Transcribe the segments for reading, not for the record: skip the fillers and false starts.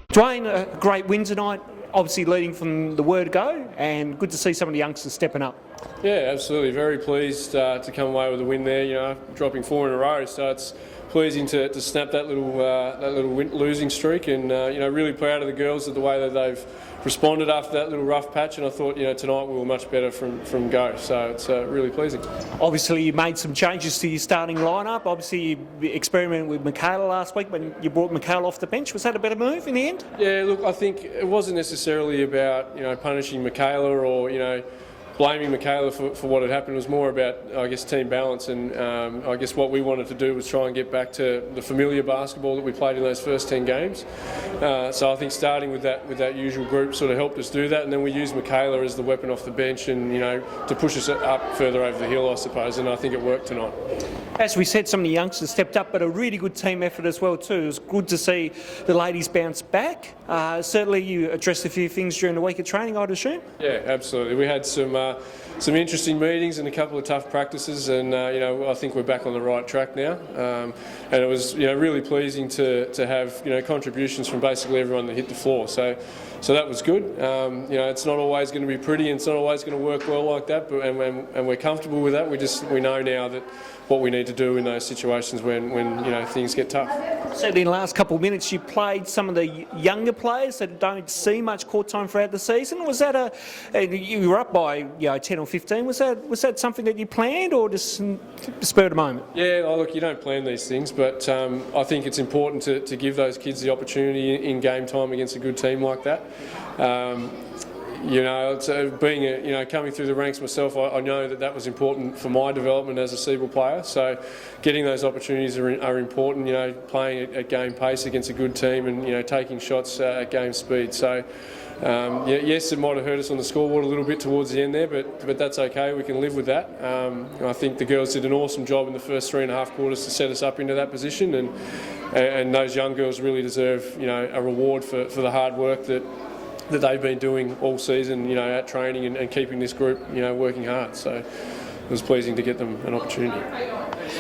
Dwain, a great win tonight, obviously leading from the word go, and good to see some of the youngsters stepping up. Yeah, absolutely. Very pleased to come away with a win there. You know, dropping 4 in a row, so it's pleasing to snap that little losing streak, and you know, really proud of the girls of the way that they've responded after that little rough patch. And I thought, you know, tonight we were much better from go, so it's really pleasing. Obviously, you made some changes to your starting lineup. Obviously, you experimented with Michaela last week when you brought Michaela off the bench. Was that a better move in the end? Yeah, look, I think it wasn't necessarily about, you know, punishing Michaela or, you know, blaming Michaela for what had happened. It was more about, I guess, team balance, and I guess what we wanted to do was try and get back to the familiar basketball that we played in those first 10 games. So I think starting with that usual group sort of helped us do that, and then we used Michaela as the weapon off the bench, and, you know, to push us up further over the hill, I suppose, and I think it worked tonight. As we said, some of the youngsters stepped up, but a really good team effort as well too. It was good to see the ladies bounce back. Certainly you addressed a few things during the week of training, I'd assume? Yeah, absolutely. We had some interesting meetings and a couple of tough practices, and you know, I think we're back on the right track now. And it was, you know, really pleasing to have, you know, contributions from basically everyone that hit the floor. So that was good. You know, it's not always going to be pretty, and it's not always going to work well like that. But and we're comfortable with that. We know now that what we need to do in those situations when you know, things get tough. So in the last couple of minutes, you played some of the younger players that don't see much court time throughout the season. Was that you were up by, you know, 10 or 15? Was that something that you planned, or just spur of the moment? Yeah, look, you don't plan these things, but I think it's important to give those kids the opportunity in game time against a good team like that. You know, being you know, coming through the ranks myself, I know that was important for my development as a Seabull player. So, getting those opportunities are important. You know, playing at game pace against a good team, and, you know, taking shots at game speed. So, yes, it might have hurt us on the scoreboard a little bit towards the end there, but that's okay. We can live with that. I think the girls did an awesome job in the first 3.5 quarters to set us up into that position, and those young girls really deserve, you know, a reward for the hard work that they've been doing all season, you know, at training and keeping this group, you know, working hard. So it was pleasing to get them an opportunity.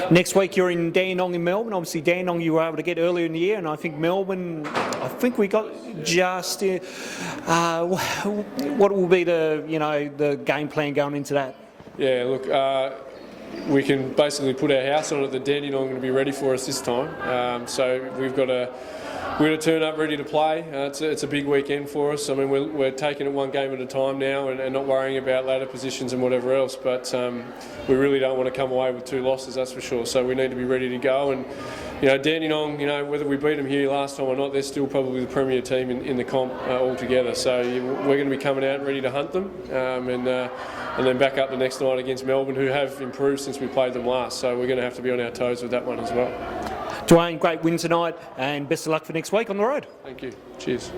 Next week you're in Dandenong in Melbourne. Obviously Dandenong you were able to get earlier in the year, and I think Melbourne, I think we got just what will be the game plan going into that? Yeah, look, we can basically put our house on it that Dandenong are going to be ready for us this time. So we're going to turn up ready to play. It's a big weekend for us. I mean, we're taking it one game at a time now, and not worrying about ladder positions and whatever else. But we really don't want to come away with 2 losses, that's for sure. So we need to be ready to go. And, you know, Dandenong, you know, whether we beat them here last time or not, they're still probably the premier team in the comp altogether. So we're going to be coming out ready to hunt them, and then back up the next night against Melbourne, who have improved since we played them last. So we're going to have to be on our toes with that one as well. Dwain, great win tonight, and best of luck for next week on the road. Thank you. Cheers.